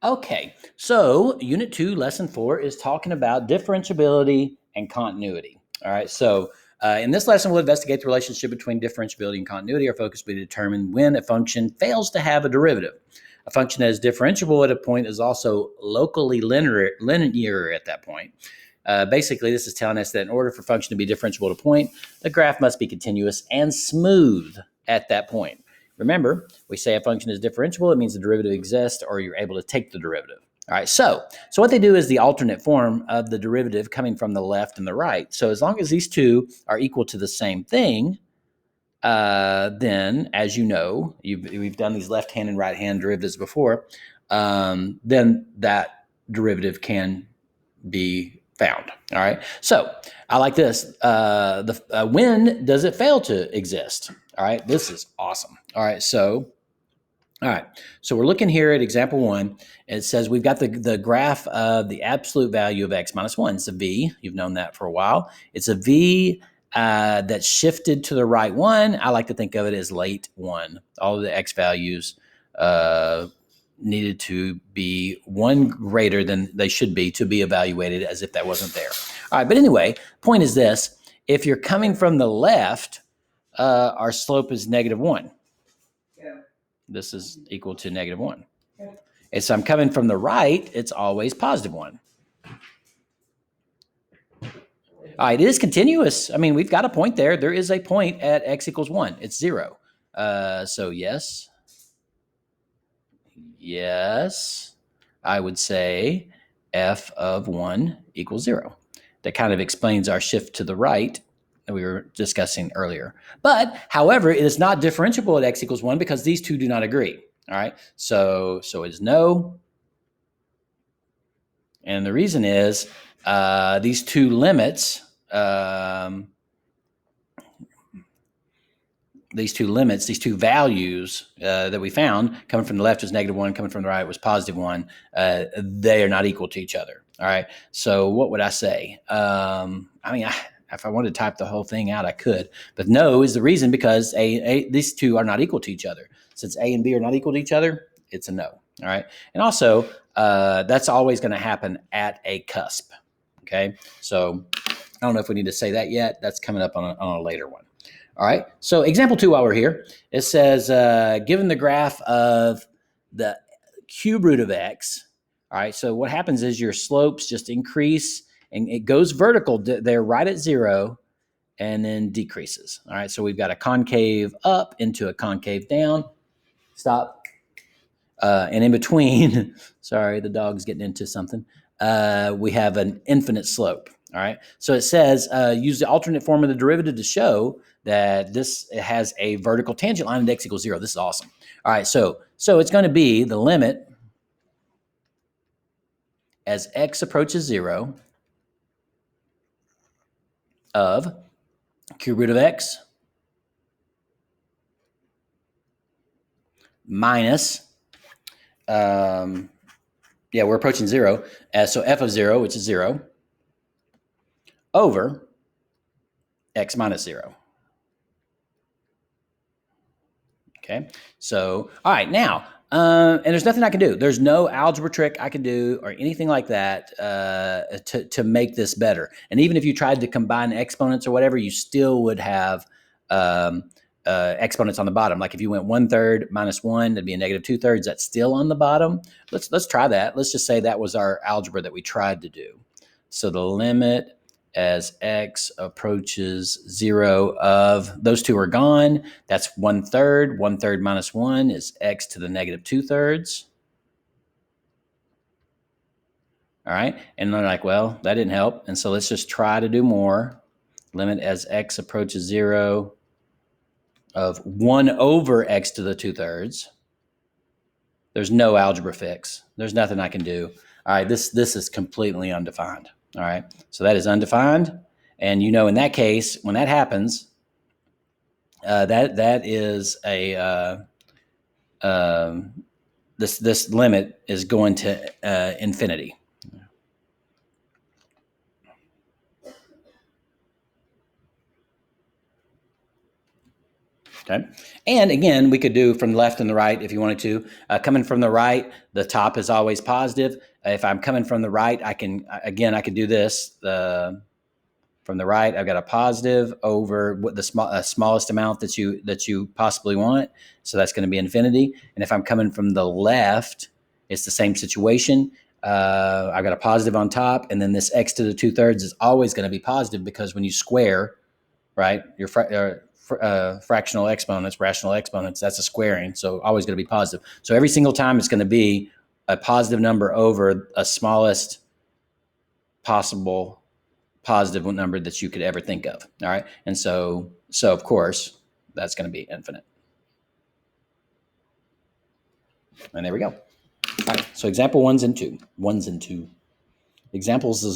Okay, so Unit 2, Lesson 4 is talking about differentiability and continuity. All right, so in this lesson, we'll investigate the relationship between differentiability and continuity. Our focus will be to determine when a function fails to have a derivative. A function that is differentiable at a point is also locally linear at that point. Basically, this is telling us that in order for a function to be differentiable at a point, the graph must be continuous and smooth at that point. Remember, we say a function is differentiable, it means the derivative exists or you're able to take the derivative. All right, so what they do is the alternate form of the derivative coming from the left and the right. So as long as these two are equal to the same thing, then, as you know, we've done these left-hand and right-hand derivatives before, then that derivative can be found. All right, so I like this. When does it fail to exist? All right, this is awesome. All right, so we're looking here at example 1. It says we've got the graph of the absolute value of x minus 1. It's a v. You've known that for a while. It's a v that's shifted to the right 1. I like to think of it as late 1. All of the x values needed to be 1 greater than they should be to be evaluated as if that wasn't there. All right, but anyway, point is this. If you're coming from the left, our slope is -1. This is equal to -1. And so I'm coming from the right, it's always +1. All right, it is continuous. I mean, we've got a point there. There is a point at x equals 1. It's 0. So yes, I would say f of 1 equals 0. That kind of explains our shift to the right that we were discussing earlier. But, however, it is not differentiable at x equals 1 because these two do not agree. All right, so it is no. And the reason is these two limits, these two values that we found, coming from the left was -1, coming from the right was +1. They are not equal to each other. All right. So what would I say? If I wanted to type the whole thing out, I could. But no is the reason because these two are not equal to each other. Since A and B are not equal to each other, it's a no. All right. And also, that's always going to happen at a cusp. Okay. So I don't know if we need to say that yet. That's coming up on a later one. All right. So example 2 while we're here, it says, given the graph of the cube root of x, all right, so what happens is your slopes just increase and it goes vertical there right at 0 and then decreases. All right, so we've got a concave up into a concave down. Stop. And in between, sorry, the dog's getting into something, we have an infinite slope. All right, so it says use the alternate form of the derivative to show that this has a vertical tangent line at x equals 0. This is awesome. All right, so it's going to be the limit as x approaches 0 of cube root of x minus, we're approaching 0. So f of 0, which is 0, over x minus 0. Okay, so, all right, now, and there's nothing I can do. There's no algebra trick I can do or anything like that to make this better. And even if you tried to combine exponents or whatever, you still would have exponents on the bottom. Like if you went 1/3 minus 1, that'd be a -2/3. That's still on the bottom. Let's try that. Let's just say that was our algebra that we tried to do. So the limit as x approaches 0 of, those two are gone. That's 1/3. 1/3 minus 1 is x to the -2/3. All right. And they're like, well, that didn't help. And so let's just try to do more. Limit as x approaches 0 of 1 over x to the 2/3. There's no algebra fix. There's nothing I can do. All right. This is completely undefined. All right, so that is undefined, and in that case, when that happens, that is a this limit is going to infinity. Okay. And again, we could do from the left and the right if you wanted to. Coming from the right, the top is always positive. If I'm coming from the right, I could do this. From the right, I've got a positive over what the smallest amount that you possibly want. So that's going to be infinity. And if I'm coming from the left, it's the same situation. I've got a positive on top, and then this x to the 2/3 is always going to be positive because when you square, right, your fractional exponents, rational exponents, that's a squaring. So always going to be positive. So every single time it's going to be a positive number over a smallest possible positive number that you could ever think of. All right. And so of course, that's going to be infinite. And there we go. All right. So example ones and two. Examples is